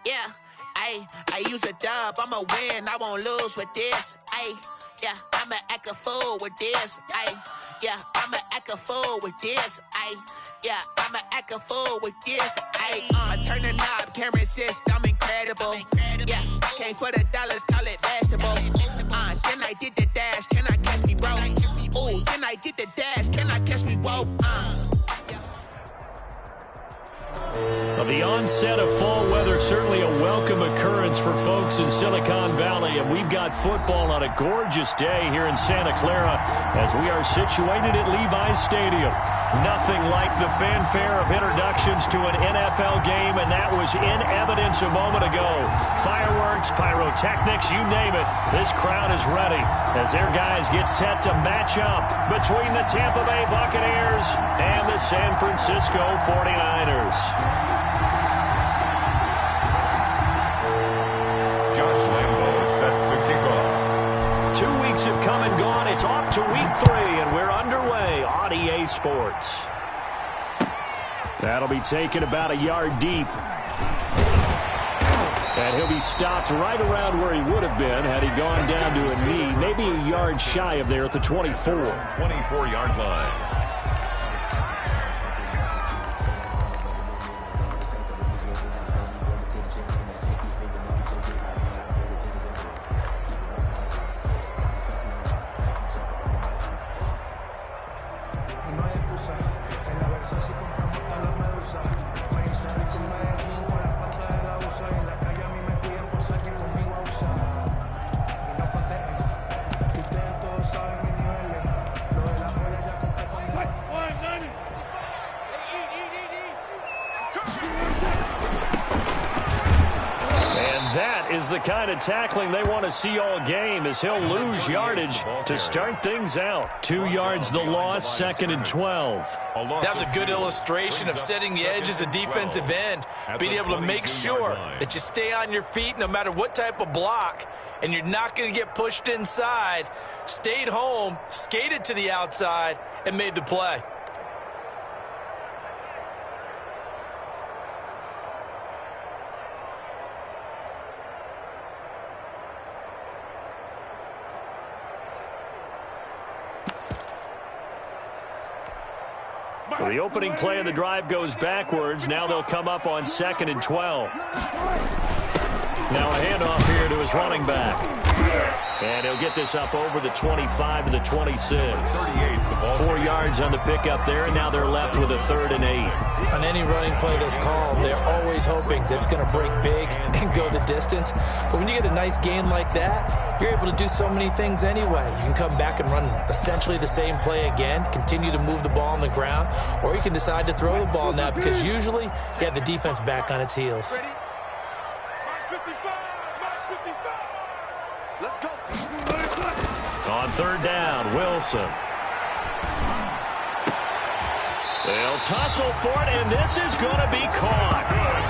Yeah, I use a dub, I'ma win, I won't lose with this. Yeah, I'ma act a fool with this. Yeah, I'ma act a fool with this. Yeah, I'ma act a fool with this. I turn the knob, can't resist, I'm incredible. Yeah, came for the dollars, call it vegetable. Then I did the dash, can I catch me, bro? Ooh, then I did the dash, can I catch me, whoa? The onset of fall weather, certainly a welcome occurrence for folks in Silicon Valley, and we've got football on a gorgeous day here in Santa Clara as we are situated at Levi's Stadium. Nothing like the fanfare of introductions to an NFL game, and that was in evidence a moment ago. Fireworks, pyrotechnics, you name it. This crowd is ready as their guys get set to match up between the Tampa Bay Buccaneers and the San Francisco 49ers. Have come and gone. It's off to week 3, and we're underway on EA Sports. That'll be taken about a yard deep. And he'll be stopped right around where he would have been had he gone down to a knee, maybe a yard shy of there at the 24. 24-yard line. The kind of tackling they want to see all game as he'll lose yardage to start things out. 2 yards the loss, 2nd and 12. That's a good illustration of setting the edge as a defensive end, being able to make sure that you stay on your feet no matter what type of block, and you're not going to get pushed inside. Stayed home, skated to the outside, and made the play. So the opening play of the drive goes backwards. Now they'll come up on 2nd and 12. Now a handoff here to his running back. And he'll get this up over the 25 to the 26. 4 yards on the pickup there, and now they're left with a 3rd and 8. On any running play that's called, they're always hoping that it's going to break big and go the distance. But when you get a nice gain like that, you're able to do so many things anyway. You can come back and run essentially the same play again, continue to move the ball on the ground, or you can decide to throw the ball now because usually you have the defense back on its heels. On 3rd down, Wilson. They'll tussle for it, and this is going to be caught.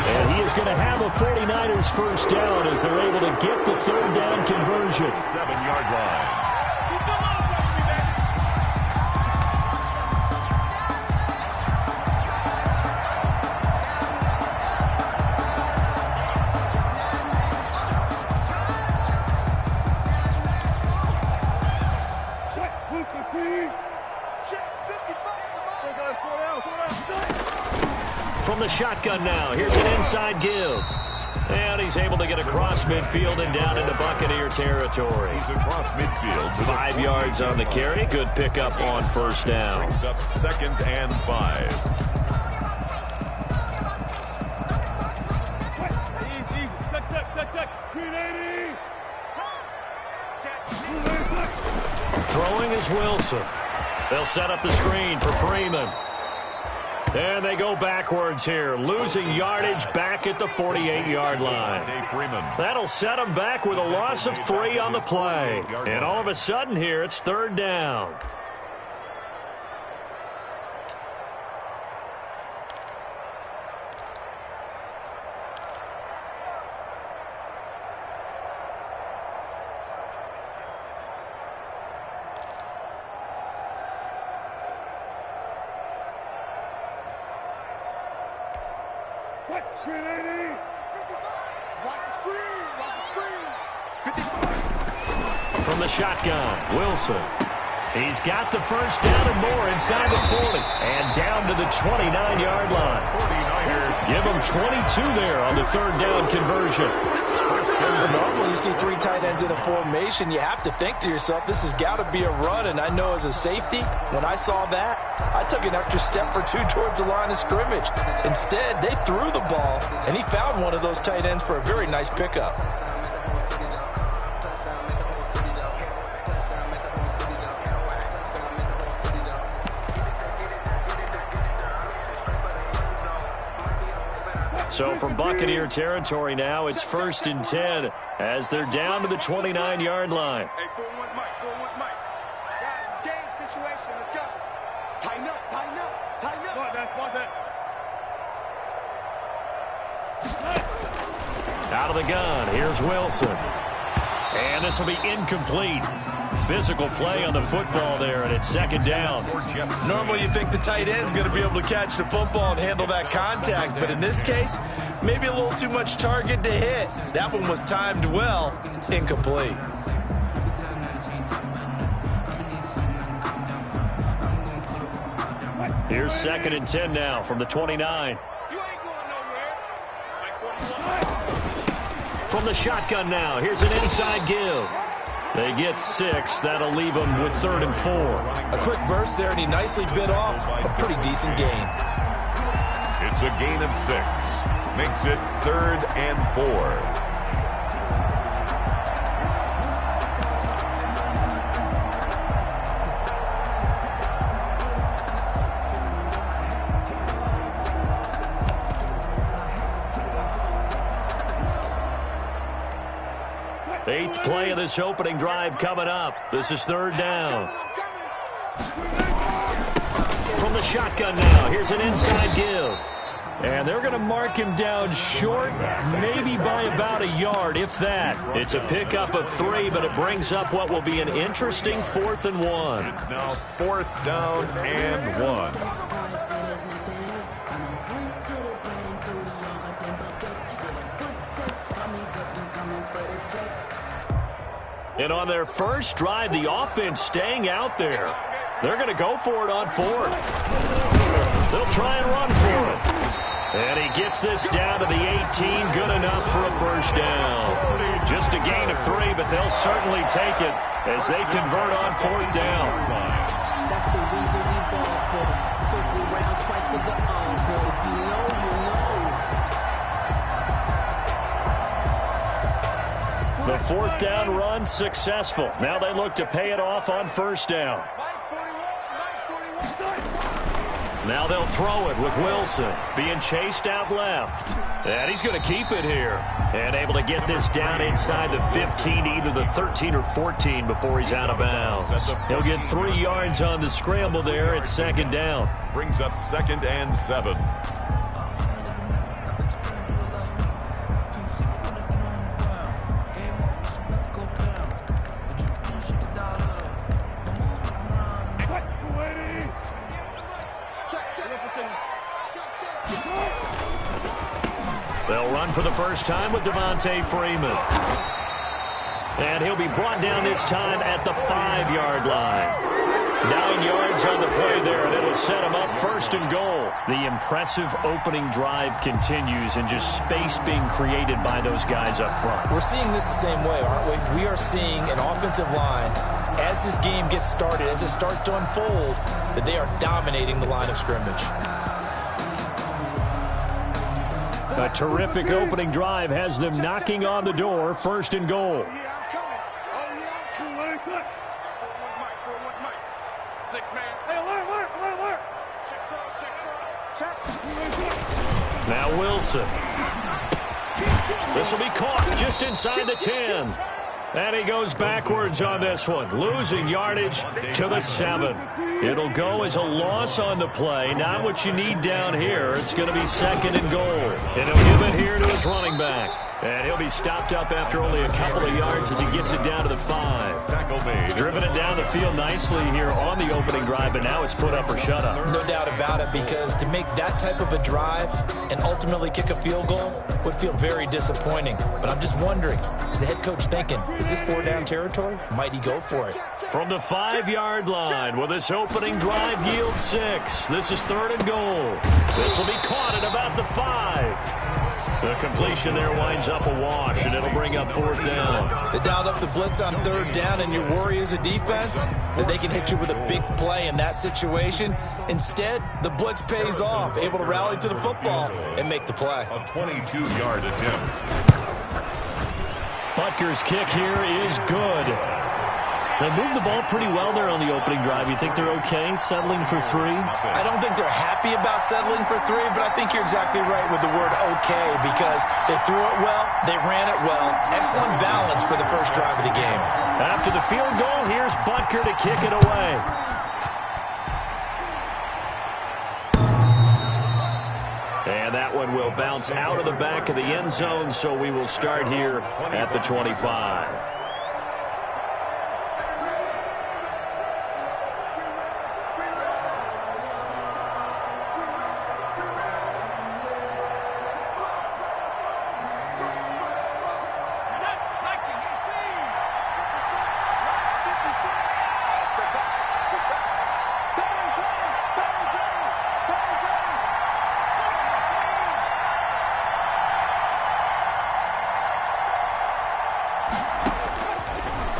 And he is going to have a 49ers first down as they're able to get the 3rd down conversion. 7-yard line. From the shotgun now, here's an inside give. And he's able to get across midfield and down into Buccaneer territory. He's across midfield. 5 yards on the carry. Good pickup on 1st down. Brings up 2nd and 5. Throwing is Wilson. They'll set up the screen for Freeman. And they go backwards here, losing yardage back at the 48-yard line. That'll set them back with a loss of 3 on the play. And all of a sudden here, it's 3rd down. From the shotgun, Wilson. He's got the first down and more inside the 40. And down to the 29-yard line. 49ers. Give him 22 there on the third down conversion. Normally you see three tight ends in a formation, you have to think to yourself, this has got to be a run. And I know as a safety, when I saw that, I took an extra step or two towards the line of scrimmage. Instead, they threw the ball, and he found one of those tight ends for a very nice pickup. So from Buccaneer territory now, it's 1st and 10 as they're down to the 29-yard line. Hey, 4-1 Mike, 4-1 Mike. Guys, it's game situation. Let's go. Tighten up, tighten up, tighten up. Want that. Out of the gun, here's Wilson. And this will be incomplete. Physical play on the football there, and it's 2nd down. Normally you think the tight end's going to be able to catch the football and handle that contact, but in this case, maybe a little too much target to hit. That one was timed well, incomplete. Here's 2nd and 10 now from the 29. You ain't going nowhere. From the shotgun now, here's an inside give. They get 6. That'll leave them with 3rd and 4. A quick burst there, and he nicely bit off a pretty decent gain. It's a gain of 6. Makes it 3rd and 4. Eighth play of this opening drive coming up. This is 3rd down. From the shotgun now, here's an inside give. And they're going to mark him down short, maybe by about a yard, if that. It's a pickup of 3, but it brings up what will be an interesting 4th and 1. It's now 4th down and 1. And on their first drive, the offense staying out there. They're going to go for it on 4th. They'll try and run for it. And he gets this down to the 18, good enough for a 1st down. Just a gain of 3, but they'll certainly take it as they convert on 4th down. That's the reason we ball for. Circle round twice for the encore. If you know, you know. The 4th down run successful. Now they look to pay it off on 1st down. Now they'll throw it with Wilson being chased out left. And he's going to keep it here. And able to get this down inside the 15, either the 13 or 14 before he's out of bounds. He'll get 3 yards on the scramble there. It's 2nd down. Brings up 2nd and 7. They'll run for the first time with Devontae Freeman. And he'll be brought down this time at the 5-yard line. 9 yards on the play there, and it'll set him up 1st and goal. The impressive opening drive continues, and just space being created by those guys up front. We're seeing this the same way, aren't we? We are seeing an offensive line, as this game gets started, as it starts to unfold, that they are dominating the line of scrimmage. A terrific opening drive has them knocking on the door, 1st and goal. Yeah, I'm coming. Oh, yeah, I'm coming. 4-1 Mike, 4-1 Mike. 6-man. Hey, alert. Check cross. Now Wilson. This will be caught just inside the 10. And he goes backwards on this one, losing yardage to the 7. It'll go as a loss on the play. Not what you need down here. It's going to be 2nd and goal. And he'll give it here to his running back. And he'll be stopped up after only a couple of yards as he gets it down to the 5. Tackle made. Driven it down the field nicely here on the opening drive, but now it's put up or shut up. No doubt about it, because to make that type of a drive and ultimately kick a field goal would feel very disappointing. But I'm just wondering, is the head coach thinking, is this 4-down territory? Might he go for it? From the 5-yard line, will this opening drive yield 6? This is 3rd and goal. This will be caught at about the 5. The completion there winds up a wash, and it'll bring up 4th down. They dialed up the blitz on 3rd down, and your worry as a defense that they can hit you with a big play in that situation. Instead, the blitz pays off, able to rally to the football and make the play. A 22-yard attempt. Butker's kick here is good. They moved the ball pretty well there on the opening drive. You think they're okay settling for 3? I don't think they're happy about settling for 3, but I think you're exactly right with the word okay, because they threw it well, they ran it well. Excellent balance for the first drive of the game. After the field goal, here's Butker to kick it away. And that one will bounce out of the back of the end zone, so we will start here at the 25.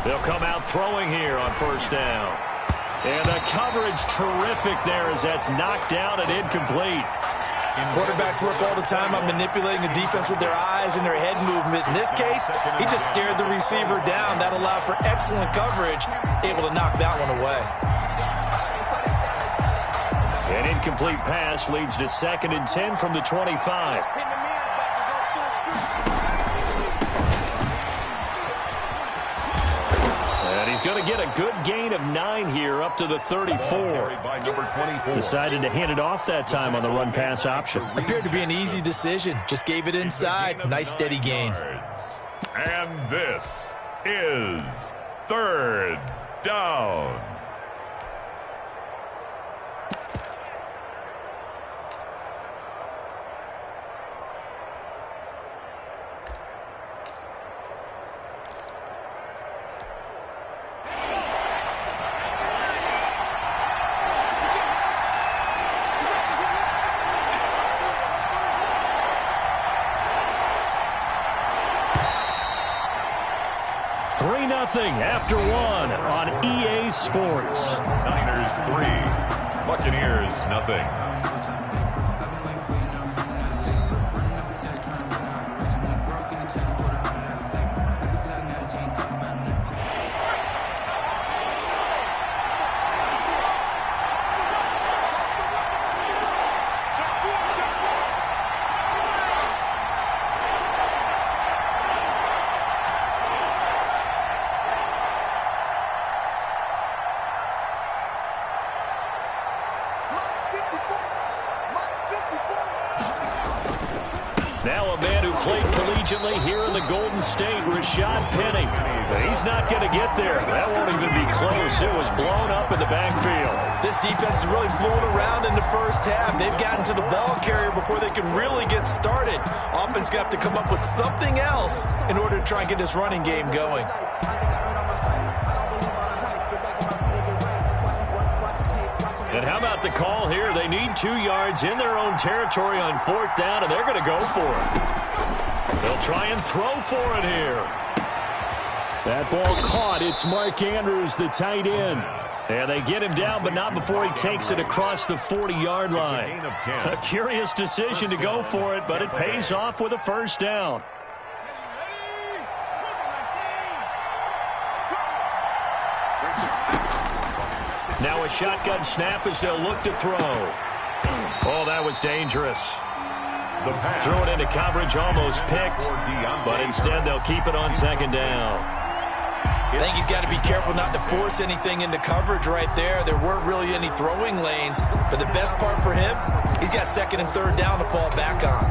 They'll come out throwing here on 1st down. And the coverage terrific there as that's knocked down and incomplete. Quarterbacks work all the time on manipulating the defense with their eyes and their head movement. In this case, he just stared the receiver down. That allowed for excellent coverage, able to knock that one away. An incomplete pass leads to 2nd and 10 from the 25. He's going to get a good gain of 9 here up to the 34. Decided to hand it off that time on the run-pass option. Appeared to be an easy decision. Just gave it inside. Nice steady gain. And this is 3rd down. After 1 on EA Sports. Niners 3, Buccaneers nothing. Now a man who played collegiately here in the Golden State, Rashad Penny. But he's not going to get there. That won't even be close. It was blown up in the backfield. This defense is really fooling around in the first half. They've gotten to the ball carrier before they can really get started. Offense going to have to come up with something else in order to try and get this running game going. And how about the call here? They need 2 yards in their own territory on 4th down, and they're going to go for it. They'll try and throw for it here. That ball caught. It's Mark Andrews, the tight end. And they get him down, but not before he takes it across the 40-yard line. A curious decision to go for it, but it pays off with a 1st down. Now a shotgun snap as they'll look to throw. Oh, that was dangerous. Threw it into coverage, almost picked, but instead they'll keep it on 2nd down. I think he's got to be careful not to force anything into coverage right there. There weren't really any throwing lanes, but the best part for him, he's got 2nd and 3rd down to fall back on.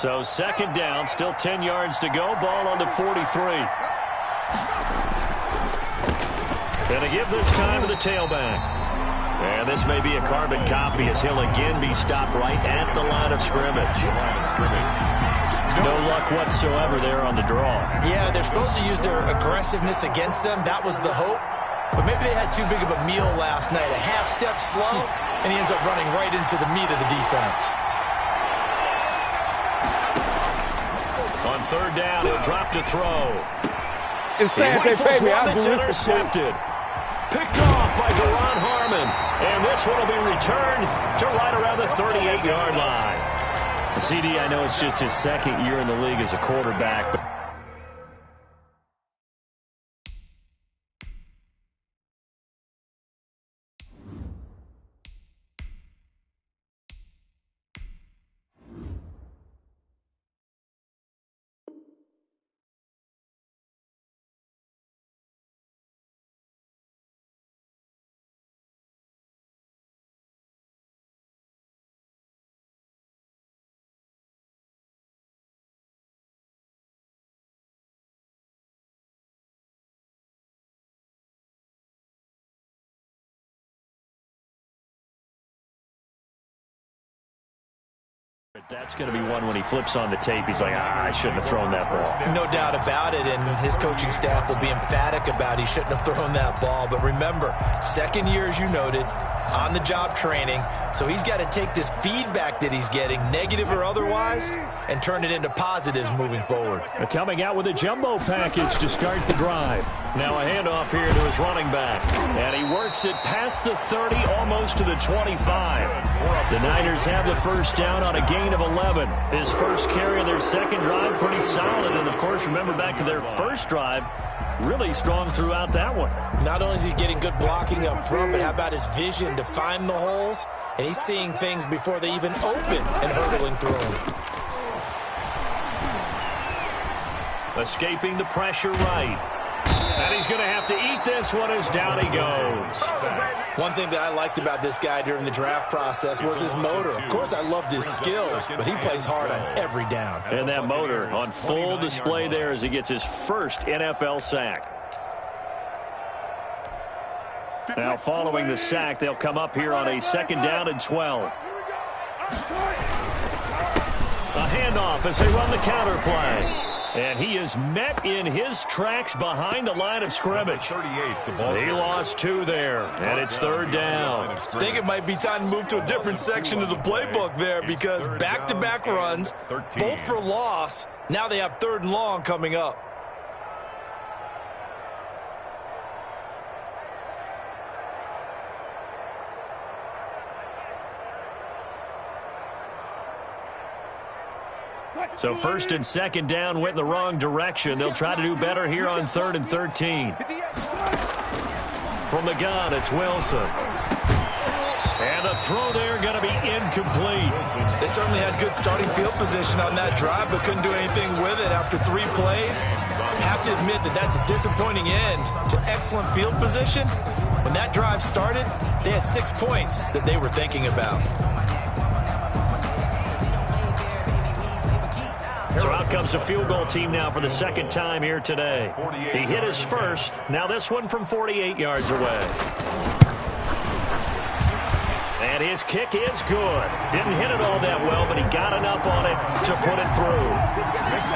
So second down, still 10 yards to go. Ball on the 43. Going to give this time to the tailback. And this may be a carbon copy as he'll again be stopped right at the line of scrimmage. No luck whatsoever there on the draw. Yeah, they're supposed to use their aggressiveness against them. That was the hope. But maybe they had too big of a meal last night. A half step slow, and he ends up running right into the meat of the defense. On third down, he'll drop to throw. It's sad they pay me. I do this for intercepted. Picked off by Deron Harmon. And this one will be returned to right around the 38-yard line. CD, I know it's just his second year in the league as a quarterback, but that's going to be one when he flips on the tape. He's like, I shouldn't have thrown that ball. No doubt about it, and his coaching staff will be emphatic about he shouldn't have thrown that ball. But remember, second year, as you noted, on-the-job training, so he's got to take this feedback that he's getting, negative or otherwise, and turn it into positives moving forward. Coming out with a jumbo package to start the drive. Now a handoff here to his running back. And he works it past the 30, almost to the 25. The Niners have the first down on a gain of 11. His first carry of their second drive, pretty solid. And, of course, remember back to their first drive, really strong throughout that one. Not only is he getting good blocking up front, but how about his vision to find the holes? And he's seeing things before they even open and hurdling through them. Escaping the pressure right. And he's going to have to eat this one as down he goes. One thing that I liked about this guy during the draft process was his motor. Of course, I loved his skills, but he plays hard on every down. And that motor on full display there as he gets his first NFL sack. Now, following the sack, they'll come up here on a second down and 12. A handoff as they run the counter play. And he is met in his tracks behind the line of scrimmage. He lost 2 there, and it's third down. I think it might be time to move to a different section of the playbook there because back-to-back runs, both for loss. Now they have third and long coming up. So first and second down went in the wrong direction. They'll try to do better here on 3rd and 13. From the gun, it's Wilson. And the throw there going to be incomplete. They certainly had good starting field position on that drive, but couldn't do anything with it after 3 plays. Have to admit that that's a disappointing end to excellent field position. When that drive started, they had 6 points that they were thinking about. So out comes a field goal team now for the second time here today. He hit his first. Now this one from 48 yards away. And his kick is good. Didn't hit it all that well, but he got enough on it to put it through.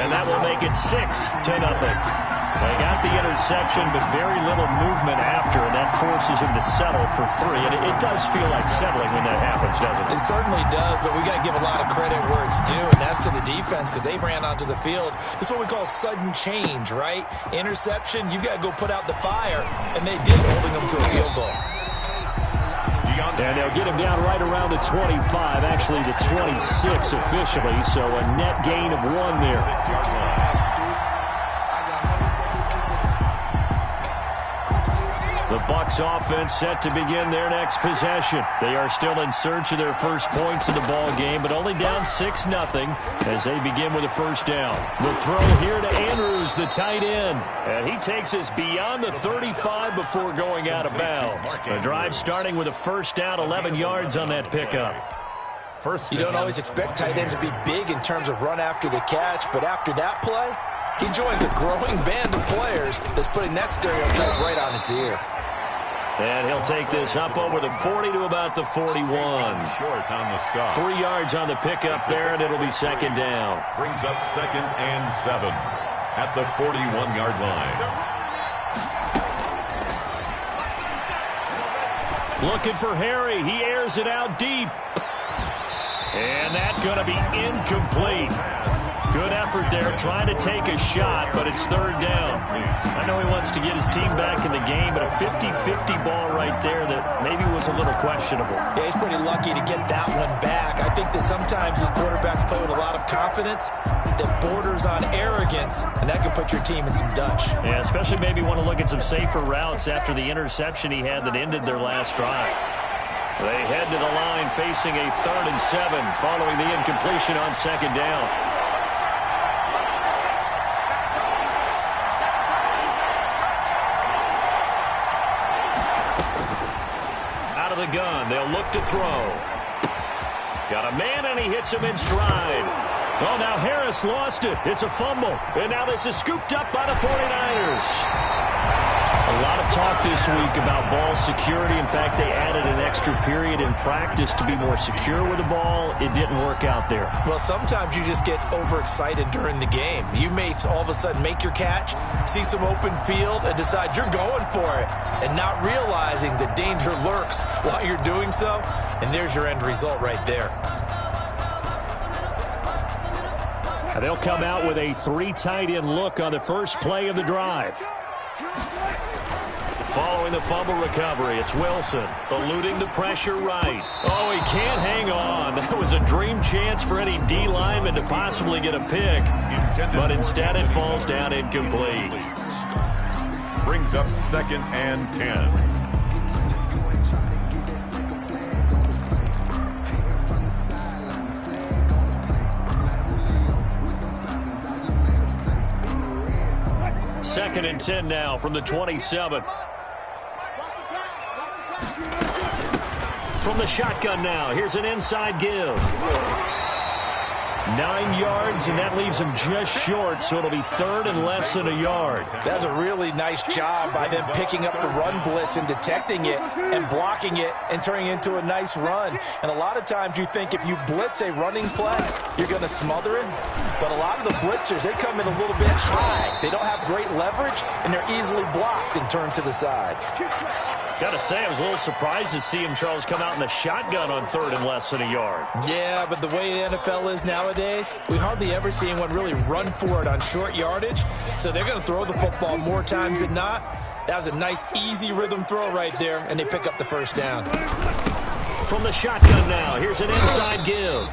And that will make it 6-0. They got the interception, but very little movement after, and that forces him to settle for 3. And it does feel like settling when that happens, doesn't it? It certainly does, but we got to give a lot of credit where it's due, and that's to the defense because they ran onto the field. This is what we call sudden change, right? Interception, you got to go put out the fire, and they did, holding them to a field goal. And they'll get him down right around the 25, actually the 26 officially, so a net gain of 1 there. The Bucs offense set to begin their next possession. They are still in search of their first points in the ball game, but only down 6-0 as they begin with a first down. The throw here to Andrews, the tight end. And he takes us beyond the 35 before going out of bounds. The drive starting with a first down, 11 yards on that pickup. first. You don't always expect tight ends to be big in terms of run after the catch, but after that play, he joins a growing band of players that's putting that stereotype right on its ear. And he'll take this up over the 40 to about the 41. Short on the stop. 3 yards on the pickup there, and it'll be second down. Brings up 2nd and 7 at the 41-yard line. Looking for Harry. He airs it out deep. And that's going to be incomplete. Good effort there, trying to take a shot, but it's third down. I know he wants to get his team back in the game, but a 50-50 ball right there that maybe was a little questionable. Yeah, he's pretty lucky to get that one back. I think that sometimes his quarterbacks play with a lot of confidence that borders on arrogance, and that can put your team in some Dutch. Yeah, especially maybe want to look at some safer routes after the interception he had that ended their last drive. They head to the line facing a 3rd and 7 following the incompletion on second down. Out of the gun, they'll look to throw. Got a man, and he hits him in stride. Oh, now Harris lost it. It's a fumble. And now this is scooped up by the 49ers. A lot of talk this week about ball security. In fact, they added an extra period in practice to be more secure with the ball. It didn't work out there. Well, sometimes you just get overexcited during the game. You may all of a sudden make your catch, see some open field, and decide you're going for it, and not realizing the danger lurks while you're doing so. And there's your end result right there. They'll come out with a 3 tight end look on the first play of the drive. Following the fumble recovery, it's Wilson eluding the pressure right. Oh, he can't hang on. That was a dream chance for any D lineman to possibly get a pick, but instead it falls down incomplete. Brings up 2nd and 10. Second and 10 now from the 27. From the shotgun now, here's an inside give. 9 yards, and that leaves him just short, so it'll be 3rd and less than a yard. That's a really nice job by them picking up the run blitz and detecting it and blocking it and turning it into a nice run. And a lot of times you think if you blitz a running play, you're going to smother it. But a lot of the blitzers, they come in a little bit high. They don't have great leverage, and they're easily blocked and turned to the side. Got to say, I was a little surprised to see him, Charles, come out in the shotgun on 3rd and less than a yard. Yeah, but the way the NFL is nowadays, we hardly ever see anyone really run for it on short yardage. So they're going to throw the football more times than not. That was a nice, easy rhythm throw right there, and they pick up the first down. From the shotgun now, here's an inside give.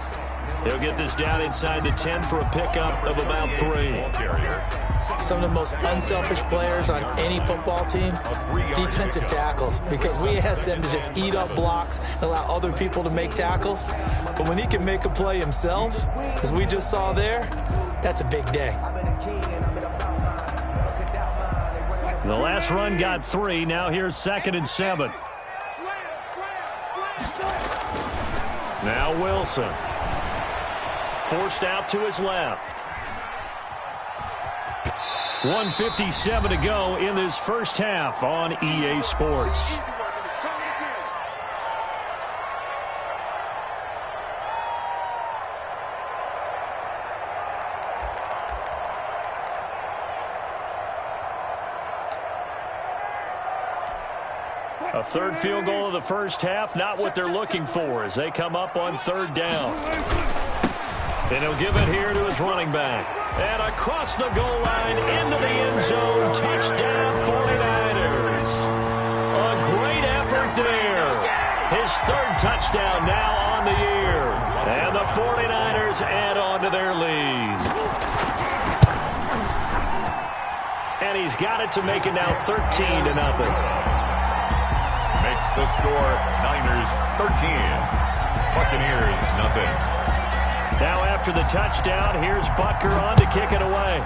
They'll get this down inside the 10 for a pickup of about 3. Some of the most unselfish players on any football team, defensive tackles, because we ask them to just eat up blocks and allow other people to make tackles. But when he can make a play himself, as we just saw there, that's a big day. The last run got 3. Now here's 2nd and 7. Now Wilson. Forced out to his left. 1:57 to go in this first half on EA Sports. A 3rd field goal of the first half, not what they're looking for as they come up on 3rd down. And he'll give it here to his running back. And across the goal line into the end zone. Touchdown 49ers. A great effort there. His 3rd touchdown now on the year. And the 49ers add on to their lead. And he's got it to make it now 13-0. Makes the score Niners 13. Buccaneers nothing. Now after the touchdown, here's Butker on to kick it away.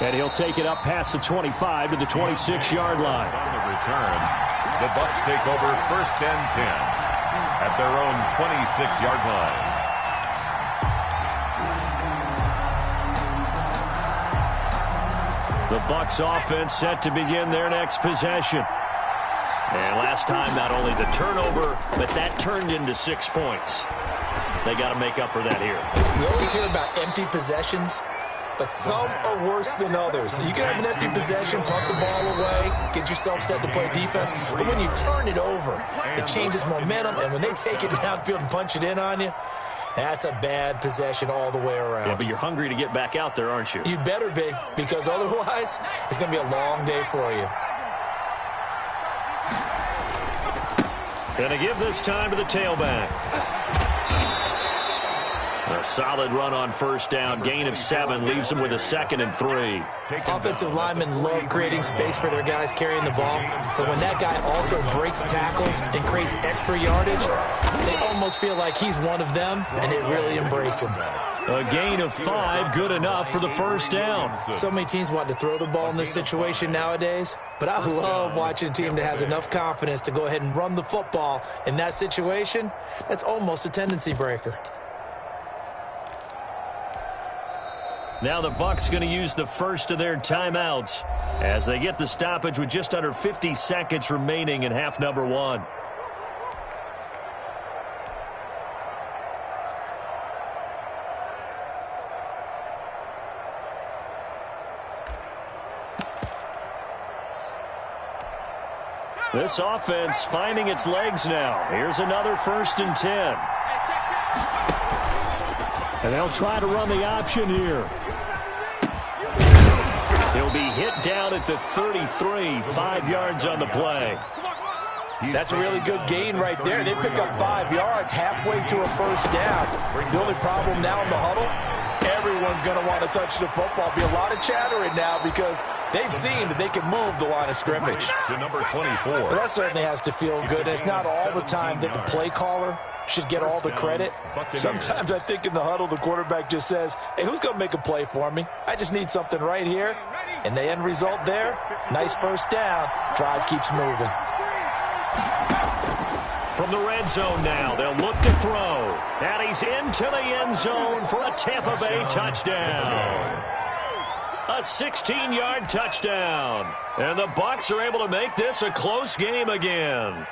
And he'll take it up past the 25 to the 26-yard line. On the return, the Bucs take over 1st and 10 at their own 26-yard line. The Bucs offense set to begin their next possession. And last time, not only the turnover, but that turned into 6 points. They got to make up for that here. We always hear about empty possessions, but some are worse than others. You can have an empty possession, punt the ball away, get yourself set to play defense, but when you turn it over, it changes momentum, and when they take it downfield and punch it in on you, that's a bad possession all the way around. Yeah, but you're hungry to get back out there, aren't you? You better be, because otherwise, it's going to be a long day for you. Going to give this time to the tailback. A solid run on 1st down. Gain of 7 leaves them with a 2nd and 3. Offensive linemen love creating space for their guys carrying the ball, but when that guy also breaks tackles and creates extra yardage, they almost feel like he's one of them, and they really embrace him. A gain of 5, good enough for the 1st down. So many teams want to throw the ball in this situation nowadays, but I love watching a team that has enough confidence to go ahead and run the football. In that situation, that's almost a tendency breaker. Now the Bucs going to use the first of their timeouts as they get the stoppage with just under 50 seconds remaining in half number 1. This offense finding its legs now. Here's another 1st and 10. And they'll try to run the option here. He'll be hit down at the 33, 5 yards on the play. That's a really good gain right there. They pick up 5 yards halfway to a 1st down. The only problem now in the huddle, everyone's going to want to touch the football. Be a lot of chattering now because they've seen that they can move the line of scrimmage. To number 24. Well, that certainly has to feel good. It's not all the time that the play caller should get all the credit. Sometimes I think in the huddle, the quarterback just says, hey, who's going to make a play for me? I just need something right here. And the end result there, nice 1st down. Drive keeps moving. From the red zone now, they'll look to throw. And he's into the end zone for a Tampa Bay touchdown. A 16-yard touchdown. And the Bucs are able to make this a close game again.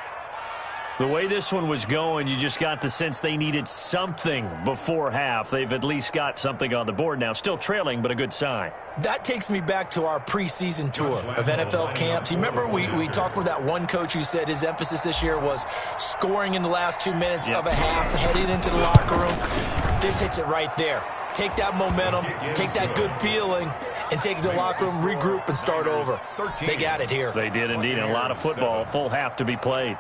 The way this one was going, you just got the sense they needed something before half. They've at least got something on the board now. Still trailing, but a good sign. That takes me back to our preseason tour of NFL camps. You remember we talked with that one coach who said his emphasis this year was scoring in the last 2 minutes of a half, heading into the locker room. This hits it right there. Take that momentum, take that good feeling, and take it to the locker room, regroup, and start over. They got it here. They did indeed, and a lot of football, full half to be played.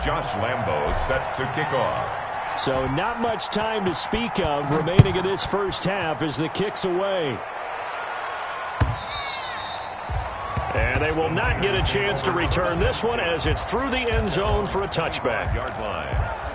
Josh Lambo set to kick off. So not much time to speak of remaining in this 1st half as the kick's away. And they will not get a chance to return this one as it's through the end zone for a touchback. Yard line.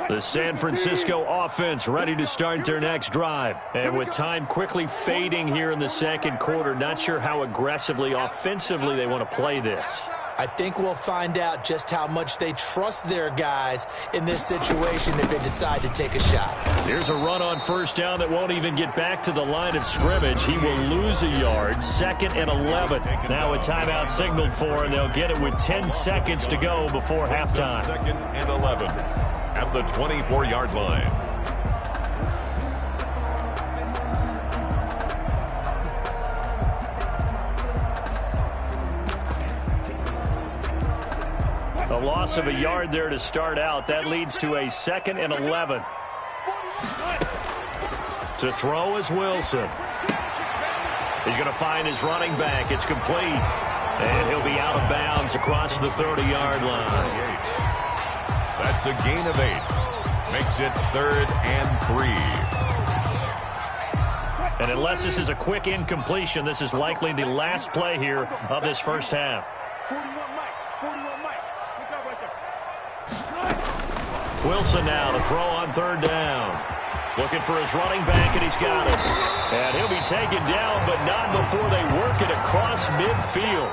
The San Francisco offense ready to start their next drive. And with time quickly fading here in the 2nd quarter, not sure how aggressively, offensively they want to play this. I think we'll find out just how much they trust their guys in this situation if they decide to take a shot. Here's a run on 1st down that won't even get back to the line of scrimmage. He will lose a yard. 2nd and 11. Now a timeout signaled for, and they'll get it with 10 seconds to go before halftime. 2nd and 11 at the 24-yard line. A loss of a yard there to start out. That leads to a 2nd and 11. To throw is Wilson. He's going to find his running back. It's complete. And he'll be out of bounds across the 30-yard line. That's a gain of 8. Makes it 3rd and 3. And unless this is a quick incompletion, this is likely the last play here of this first half. 41 Mike. 41 Mike. Look out right there. Wilson now to throw on 3rd down. Looking for his running back, and he's got it. And he'll be taken down, but not before they work it across midfield.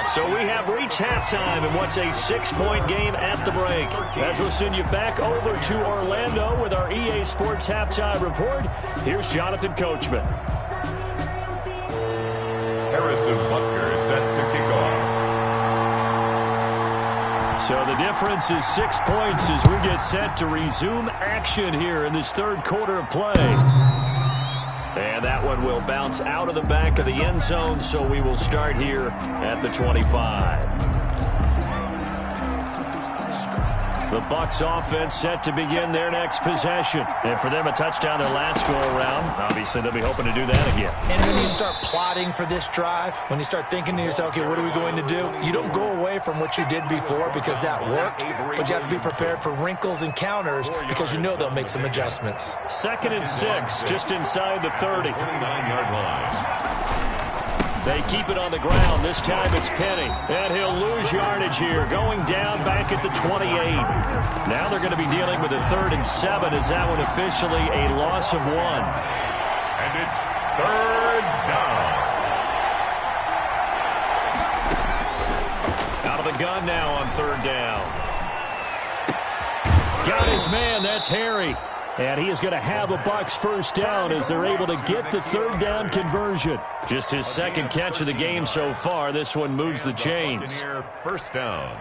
So we have reached halftime in what's a 6-point game at the break. As we'll send you back over to Orlando with our EA Sports Halftime Report, here's Jonathan Coachman. Harrison Butker is set to kick off. So the difference is 6 points as we get set to resume action here in this third quarter of play. And that one will bounce out of the back of the end zone, so we will start here at the 25. The Bucs offense set to begin their next possession. And for them, a touchdown their last go-around. Obviously, they'll be hoping to do that again. And when you start plotting for this drive, when you start thinking to yourself, okay, what are we going to do? You don't go away from what you did before because that worked, but you have to be prepared for wrinkles and counters because you know they'll make some adjustments. 2nd and 6, just inside the 30. 29-yard line. They keep it on the ground. This time it's Penny. And he'll lose yardage here. Going down back at the 28. Now they're going to be dealing with a 3rd and 7. Is that one officially a loss of 1? And it's 3rd down. Out of the gun now on 3rd down. Got his man. That's Harry. And he is going to have a Bucs first down as they're able to get the 3rd down conversion. Just his 2nd catch of the game so far. This one moves the chains. First down.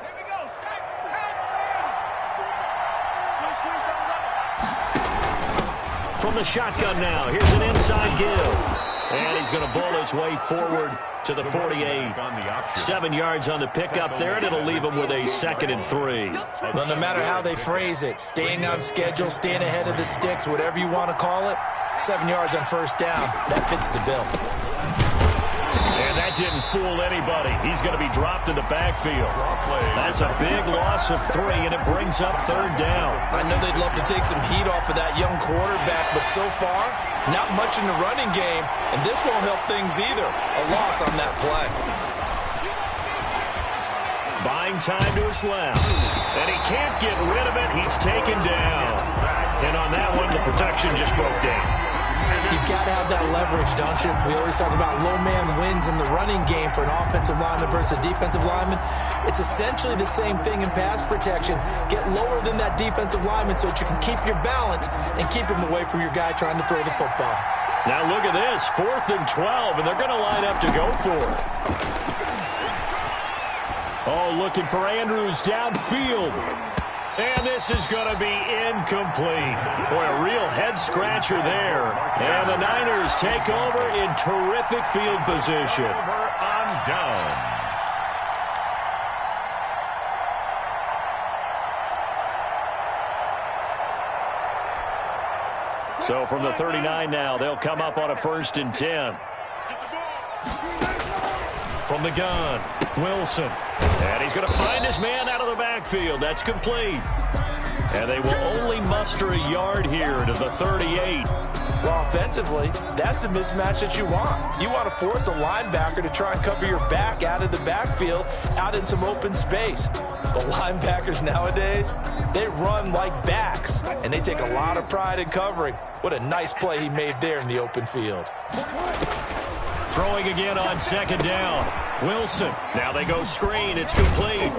Here we go. Squeeze. From the shotgun now, here's an inside give. And he's going to bowl his way forward to the 48. 7 yards on the pickup there, and it'll leave him with a 2nd and 3. Well, no matter how they phrase it, staying on schedule, staying ahead of the sticks, whatever you want to call it, 7 yards on first down, that fits the bill. And that didn't fool anybody. He's going to be dropped in the backfield. That's a big loss of 3, and it brings up 3rd down. I know they'd love to take some heat off of that young quarterback, but so far, not much in the running game, and this won't help things either. A loss on that play. Buying time to his left. And he can't get rid of it. He's taken down. And on that one, the protection just broke down. You've got to have that leverage, don't you? We always talk about low man wins in the running game for an offensive lineman versus a defensive lineman. It's essentially the same thing in pass protection. Get lower than that defensive lineman so that you can keep your balance and keep him away from your guy trying to throw the football. Now look at this, 4th and 12, and they're going to line up to go for it. Oh, looking for Andrews downfield. And this is going to be incomplete. Boy, a real head-scratcher there. And the Niners take over in terrific field position. Over on downs. So from the 39 now, they'll come up on a 1st and 10. From the gun, Wilson. And he's going to find his man out of the backfield. That's complete. And they will only muster a yard here to the 38. Well, offensively, that's the mismatch that you want. You want to force a linebacker to try and cover your back out of the backfield, out in some open space. The linebackers nowadays, they run like backs, and they take a lot of pride in covering. What a nice play he made there in the open field. Throwing again on 2nd down. Wilson. Now they go screen. It's complete.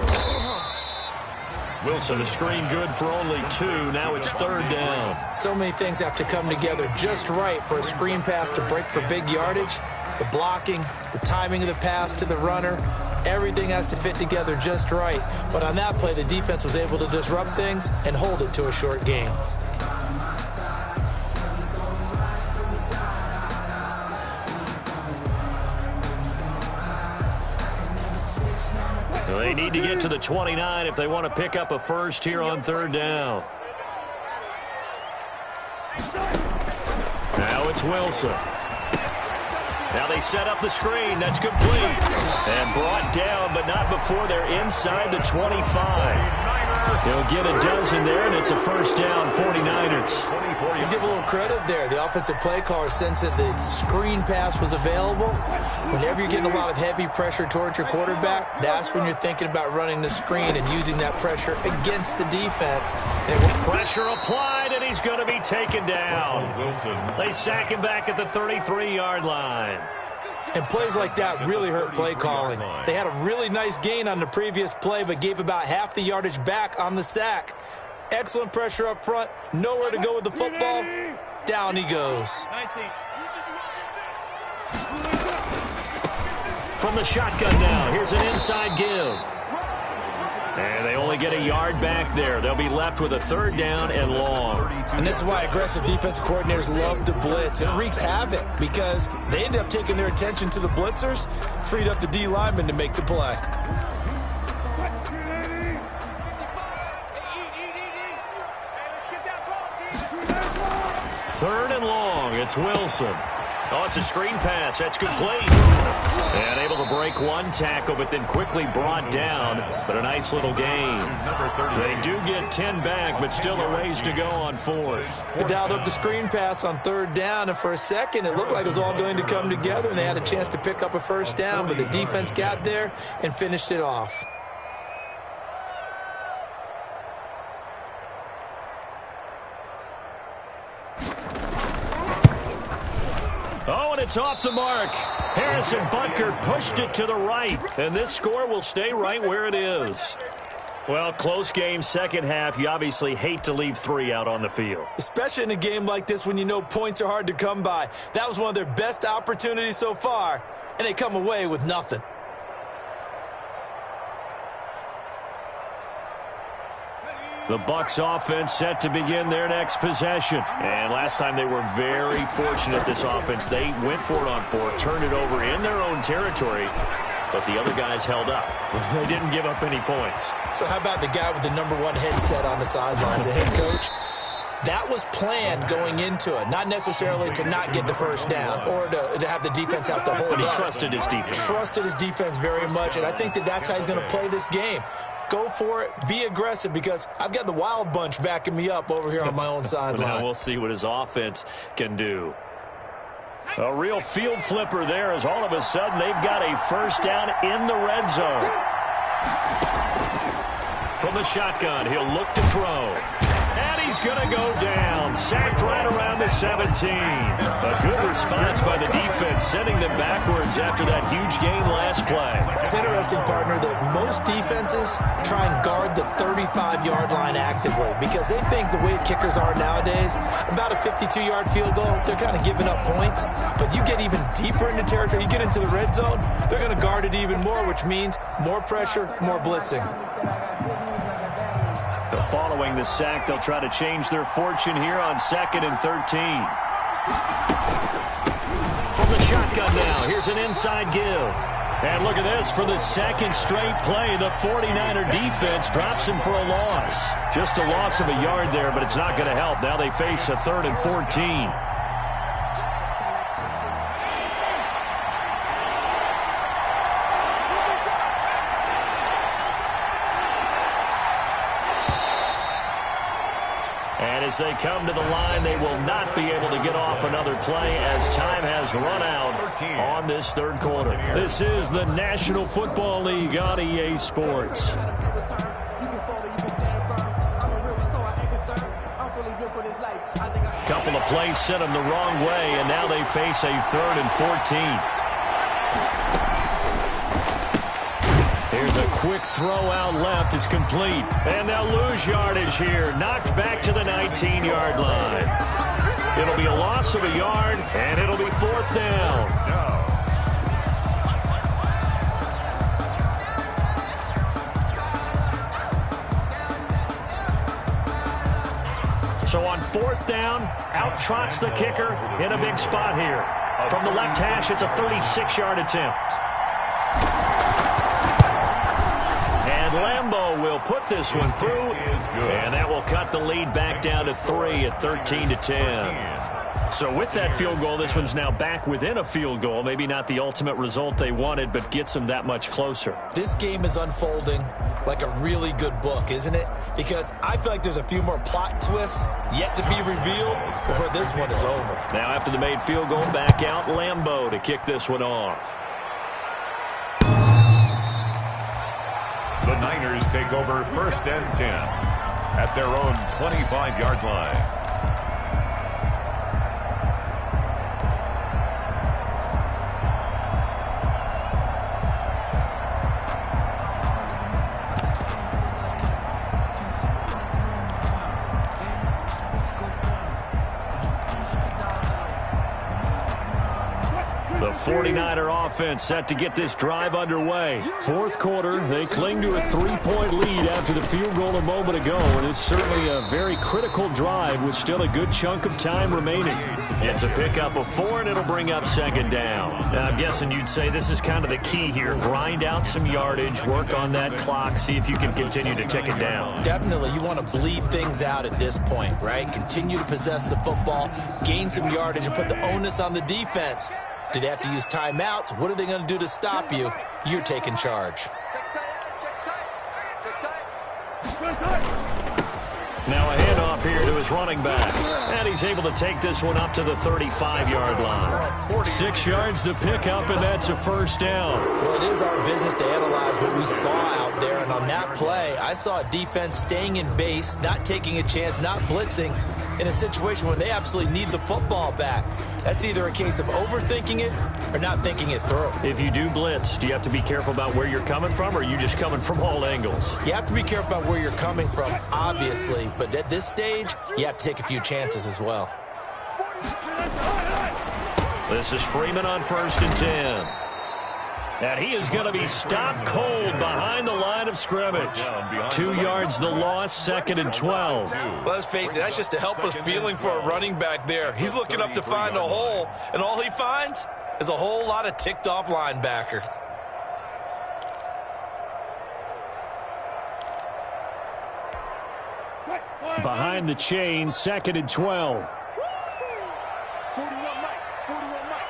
Wilson, the screen good for only 2. Now it's 3rd down. So many things have to come together just right for a screen pass to break for big yardage. The blocking, the timing of the pass to the runner, everything has to fit together just right. But on that play, the defense was able to disrupt things and hold it to a short gain. They need to get to the 29 if they want to pick up a first here on third down. Now it's Wilson. Now they set up the screen. That's complete. And brought down, but not before they're inside the 25. He'll get a dozen there, and it's a first down, 49ers. Let's give a little credit there. The offensive play caller sensed that the screen pass was available. Whenever you're getting a lot of heavy pressure towards your quarterback, that's when you're thinking about running the screen and using that pressure against the defense. Pressure applied, and he's going to be taken down. They sack him back at the 33-yard line. And plays like that really hurt play calling. They had a really nice gain on the previous play, but gave about half the yardage back on the sack. Excellent pressure up front. Nowhere to go with the football. Down he goes. From the shotgun now, here's an inside give. And they only get a yard back there. They'll be left with a third down and long. And this is why aggressive defense coordinators love to blitz. It wreaks havoc because they end up taking their attention to the blitzers, freed up the D lineman to make the play. Third and long, it's Wilson. Oh, it's a screen pass. That's complete. And able to break one tackle, but then quickly brought down. But a nice little gain. They do get 10 back, but still a ways to go on fourth. They dialed up the screen pass on third down, and for a second it looked like it was all going to come together, and they had a chance to pick up a first down, but the defense got there and finished it off. Oh, and it's off the mark. Harrison Butker pushed it to the right, and this score will stay right where it is. Well, close game, second half. You obviously hate to leave 3 out on the field. Especially in a game like this when you know points are hard to come by. That was one of their best opportunities so far, and they come away with nothing. The Bucs offense set to begin their next possession. And last time they were very fortunate, this offense. They went for it on 4, turned it over in their own territory, but the other guys held up. They didn't give up any points. So how about the guy with the #1 headset on the sidelines, the head coach? That was planned going into it, not necessarily to not get the first down or to have the defense have to hold up. But he trusted his defense. Trusted his defense very much, and I think that's how he's going to play this game. Go for it. Be aggressive, because I've got the wild bunch backing me up over here on my own sideline. Now we'll see what his offense can do. A real field flipper there, as all of a sudden they've got a first down in the red zone. From the shotgun, he'll look to throw. And he's going to go down. Sacked right around the 17. A good response by the defense, sending them backwards after that huge gain last play. It's interesting, partner, that most defenses try and guard the 35-yard line actively because they think the way kickers are nowadays, about a 52-yard field goal, they're kind of giving up points. But you get even deeper into territory, you get into the red zone, they're going to guard it even more, which means more pressure, more blitzing. Following the sack, they'll try to change their fortune here on 2nd and 13. From the shotgun now, here's an inside give. And look at this, for the second straight play, the 49er defense drops him for a loss. Just a loss of a yard there, but it's not going to help. Now they face a 3rd and 14. As they come to the line, they will not be able to get off another play as time has run out on this third quarter. This is the National Football League on EA Sports. Couple of plays sent them the wrong way, and now they face a 3rd and 14. Here's a quick throw out left. It's complete. And they'll lose yardage here. Knocked back to the 19-yard line. It'll be a loss of a yard, and it'll be 4th down. So on 4th down, out trots the kicker in a big spot here. From the left hash, it's a 36-yard attempt. And Lambeau will put this one through, and that will cut the lead back down to 3 at 13-10. So with that field goal, this one's now back within a field goal. Maybe not the ultimate result they wanted, but gets them that much closer. This game is unfolding like a really good book, isn't it? Because I feel like there's a few more plot twists yet to be revealed before this one is over. Now after the made field goal, back out Lambeau to kick this one off. The Niners take over 1st and 10 at their own 25-yard line. The 49er offense set to get this drive underway. Fourth quarter, they cling to a 3-point lead after the field goal a moment ago, and it's certainly a very critical drive with still a good chunk of time remaining. It's a pickup of 4, and it'll bring up 2nd down. Now, I'm guessing you'd say this is kind of the key here. Grind out some yardage, work on that clock, see if you can continue to tick it down. Definitely, you want to bleed things out at this point, right? Continue to possess the football, gain some yardage, and put the onus on the defense. Do they have to use timeouts? What are they going to do to stop you? You're taking charge. Now a handoff here to his running back. And he's able to take this one up to the 35-yard line. 6 yards the pickup, and that's a 1st down. Well, it is our business to analyze what we saw out there. And on that play, I saw a defense staying in base, not taking a chance, not blitzing, in a situation where they absolutely need the football back. That's either a case of overthinking it or not thinking it through. If you do blitz, do you have to be careful about where you're coming from, or are you just coming from all angles? You have to be careful about where you're coming from, obviously, but at this stage, you have to take a few chances as well. This is Freeman on 1st and 10. And he is going to be stopped cold behind the line of scrimmage. 2 yards the loss, 2nd and 12. Well, let's face it, that's just a helpless feeling for a running back there. He's looking up to find a hole, and all he finds is a whole lot of ticked-off linebacker. Behind the chain, 2nd and 12. 41 Mike. 41 Mike.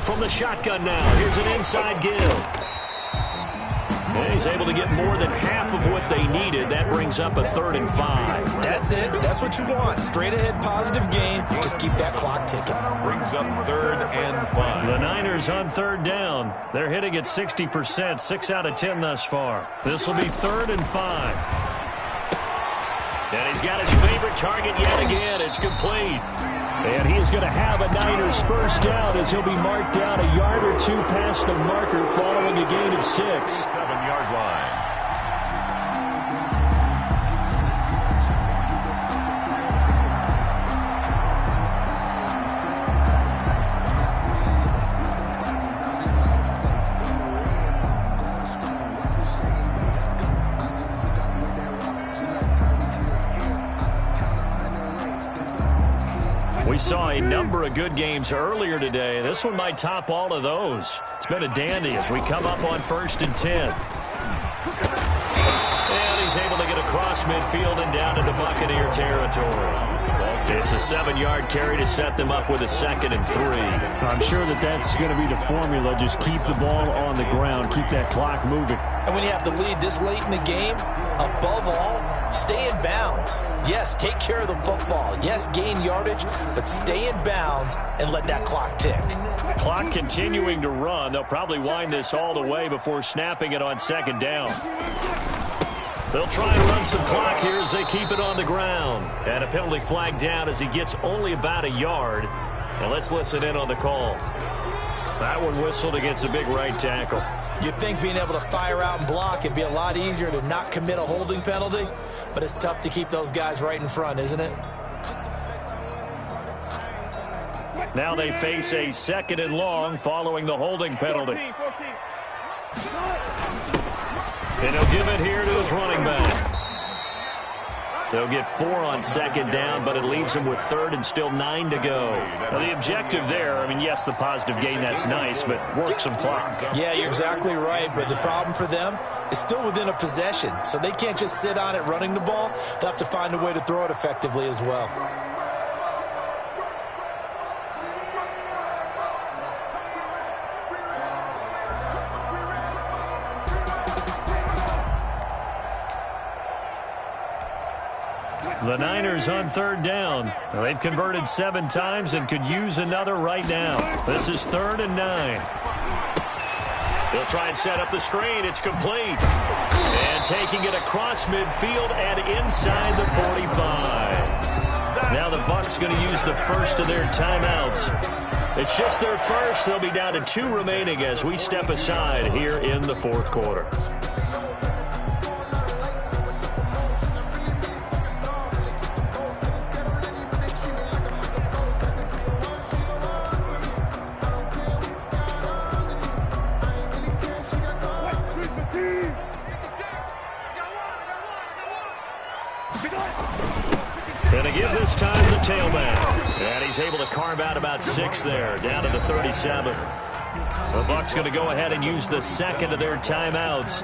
From the shotgun now, here's an inside give. And he's able to get more than half of what they needed. That brings up a 3rd and 5. That's it. That's what you want. Straight ahead positive gain. Just keep that clock ticking. Brings up 3rd and 5. The Niners on 3rd down. They're hitting at 60%, 6 out of 10 thus far. This will be 3rd and 5. And he's got his favorite target yet again. It's complete. And he is going to have a Niners 1st down as he'll be marked down a yard or 2 past the marker following a gain of 6. 7-yard line. We saw a number of good games earlier today. This one might top all of those. It's been a dandy as we come up on 1st and 10. And he's able to get across midfield and down into Buccaneer territory. It's a 7-yard carry to set them up with a 2nd and 3. I'm sure that's going to be the formula. Just keep the ball on the ground. Keep that clock moving. And when you have the lead this late in the game, above all, stay in bounds. Yes, take care of the football. Yes, gain yardage, but stay in bounds and let that clock tick. Clock continuing to run. They'll probably wind this all the way before snapping it on 2nd down. They'll try and run some clock here as they keep it on the ground. And a penalty flag down as he gets only about a yard. And let's listen in on the call. That one whistled against a big right tackle. You'd think being able to fire out and block it'd be a lot easier to not commit a holding penalty, but it's tough to keep those guys right in front, isn't it? Now they face a 2nd and long following the holding penalty. 14. And he'll give it here to his running back. They'll get 4 on second down, but it leaves them with third and still 9 to go. Now, the objective there, I mean, yes, the positive gain, that's nice, but work some clock. Yeah, you're exactly right, but the problem for them is still within a possession, so they can't just sit on it running the ball. They'll have to find a way to throw it effectively as well. The Niners on third down. Well, they've converted 7 times and could use another right now. This is 3rd and 9. They'll try and set up the screen. It's complete. And taking it across midfield and inside the 45. Now the Bucs going to use the first of their timeouts. It's just their first. They'll be down to 2 remaining as we step aside here in the 4th quarter. And again this time the tailback. And he's able to carve out about 6 there, down to the 37. The Bucs going to go ahead and use the second of their timeouts.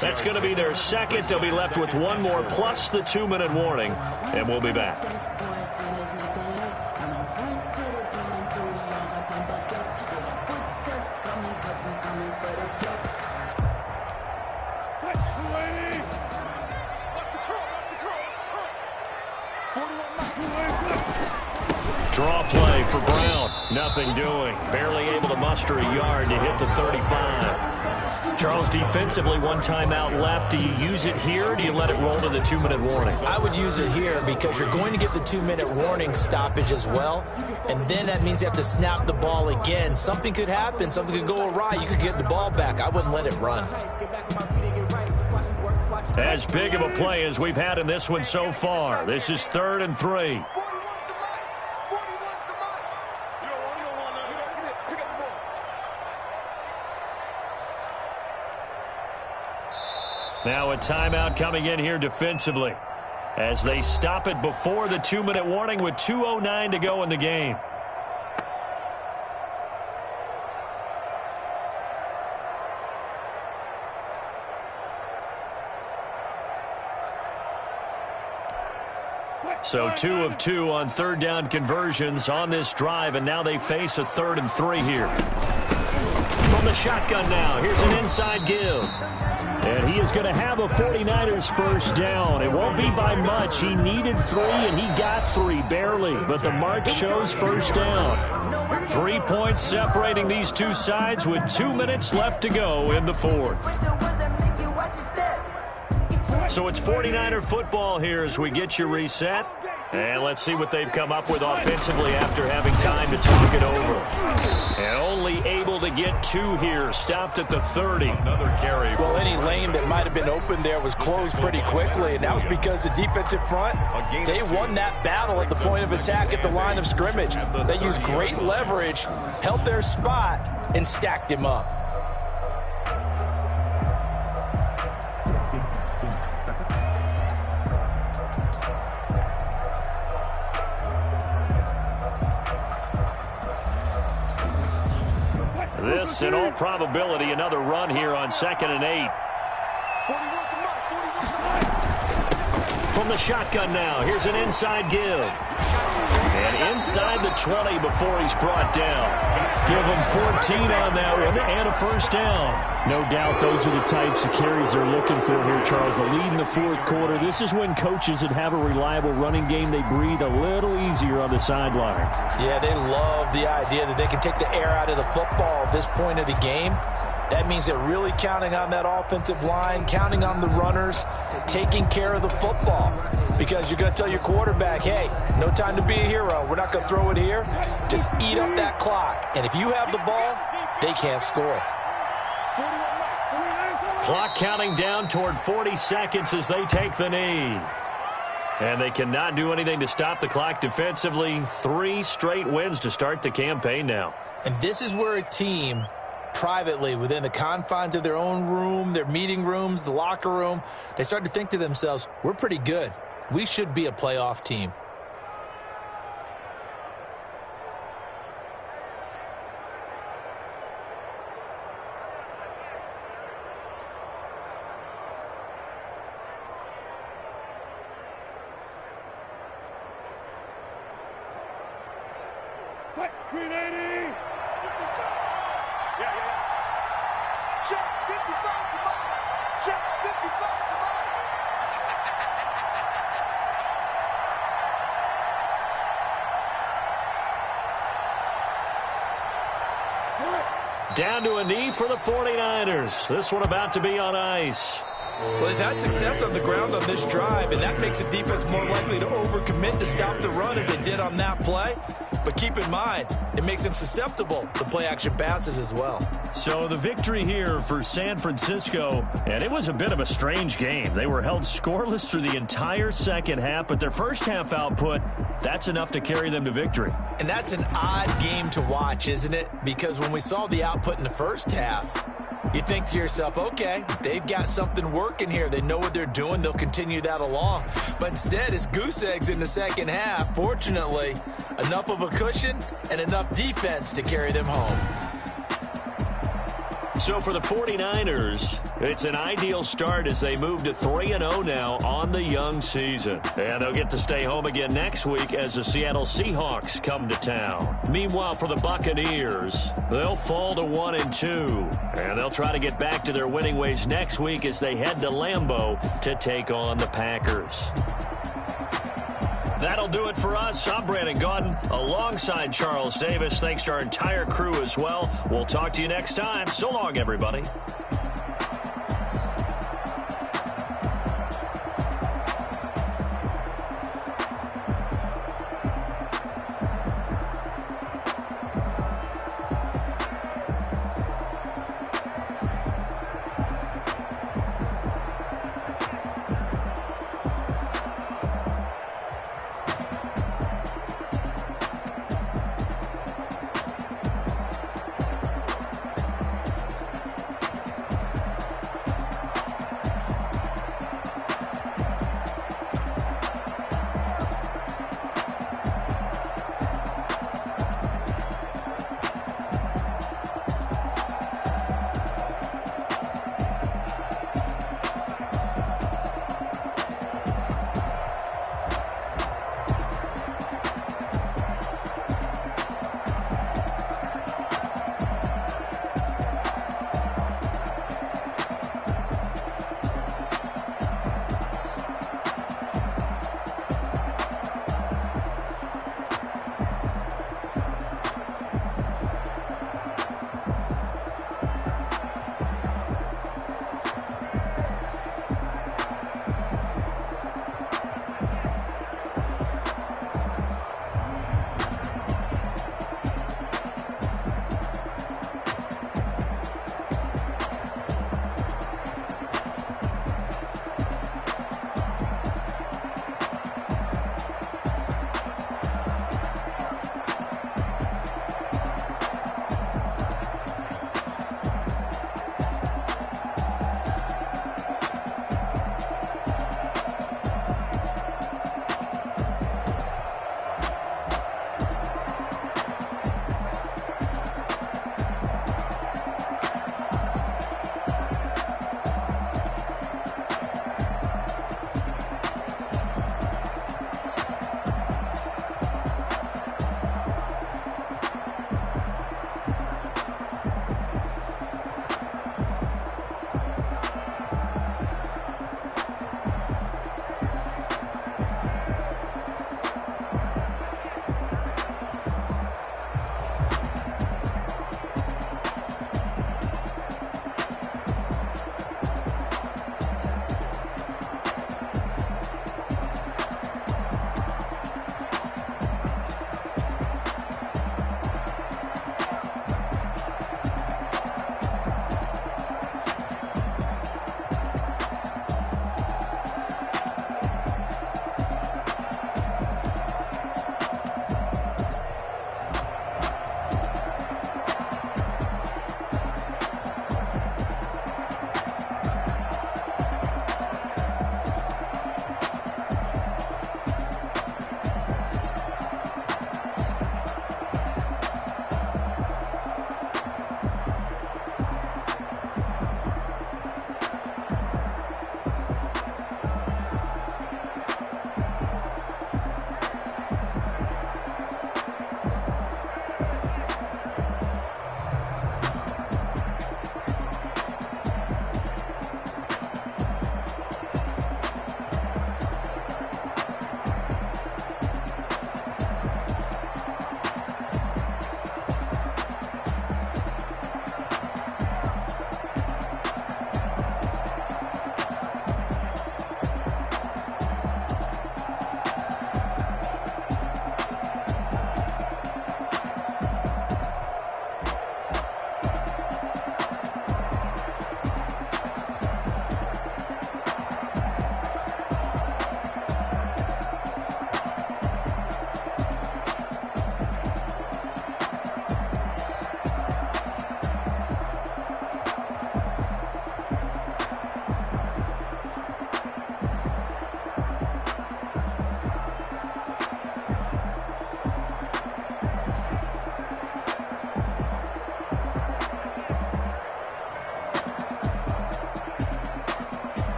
That's going to be their second. They'll be left with 1 more plus the 2-minute warning. And we'll be back. Draw play for Brown. Nothing doing. Barely able to muster a yard to hit the 35. Charles, defensively, 1 timeout left. Do you use it here, or do you let it roll to the 2-minute warning? I would use it here because you're going to get the 2-minute warning stoppage as well. And then that means you have to snap the ball again. Something could happen. Something could go awry. You could get the ball back. I wouldn't let it run. As big of a play as we've had in this one so far. This is 3rd and 3. Now a timeout coming in here defensively as they stop it before the 2-minute warning with 2:09 to go in the game. So 2 of 2 on 3rd down conversions on this drive, and now they face a 3rd and 3 here. From the shotgun now, here's an inside give. And he is going to have a 49ers first down. It won't be by much. He needed 3, and he got 3, barely. But the mark shows first down. 3 points separating these two sides with 2 minutes left to go in the 4th. So it's 49er football here as we get you reset. And let's see what they've come up with offensively after having time to talk it over. And only able to get 2 here. Stopped at the 30. Another carry. Well, any lane that might have been open there was closed pretty quickly, and that was because the defensive front, they won that battle at the point of attack at the line of scrimmage. They used great leverage, held their spot, and stacked him up. This, in all probability, another run here on 2nd and 8. From the shotgun now, here's an inside give. And inside the 20 before he's brought down. Give him 14 on that one and a first down. No doubt those are the types of carries they're looking for here, Charles. The lead in the 4th quarter. This is when coaches that have a reliable running game, they breathe a little easier on the sideline. Yeah, they love the idea that they can take the air out of the football at this point of the game. That means they're really counting on that offensive line, counting on the runners, taking care of the football. Because you're going to tell your quarterback, hey, no time to be a hero. We're not going to throw it here. Just eat up that clock. And if you have the ball, they can't score. Clock counting down toward 40 seconds as they take the knee. And they cannot do anything to stop the clock defensively. 3 straight wins to start the campaign now. And this is where a team, privately, within the confines of their own room, their meeting rooms, the locker room, they start to think to themselves, we're pretty good. We should be a playoff team. Green 80! 55! Yeah. Check 55 to mine! Check 55 to mine! Down to a knee for the 49ers. This one about to be on ice. Well, they've had success on the ground on this drive, and that makes the defense more likely to overcommit to stop the run as they did on that play. But keep in mind, it makes them susceptible to play-action passes as well. So the victory here for San Francisco, and it was a bit of a strange game. They were held scoreless through the entire second half, but their first half output, that's enough to carry them to victory. And that's an odd game to watch, isn't it? Because when we saw the output in the first half, you think to yourself, okay, they've got something working here. They know what they're doing. They'll continue that along. But instead, it's goose eggs in the second half. Fortunately, enough of a cushion and enough defense to carry them home. So for the 49ers, it's an ideal start as they move to 3-0 now on the young season. And they'll get to stay home again next week as the Seattle Seahawks come to town. Meanwhile, for the Buccaneers, they'll fall to 1-2. And they'll try to get back to their winning ways next week as they head to Lambeau to take on the Packers. That'll do it for us. I'm Brandon Gaudin alongside Charles Davis. Thanks to our entire crew as well. We'll talk to you next time. So long, everybody.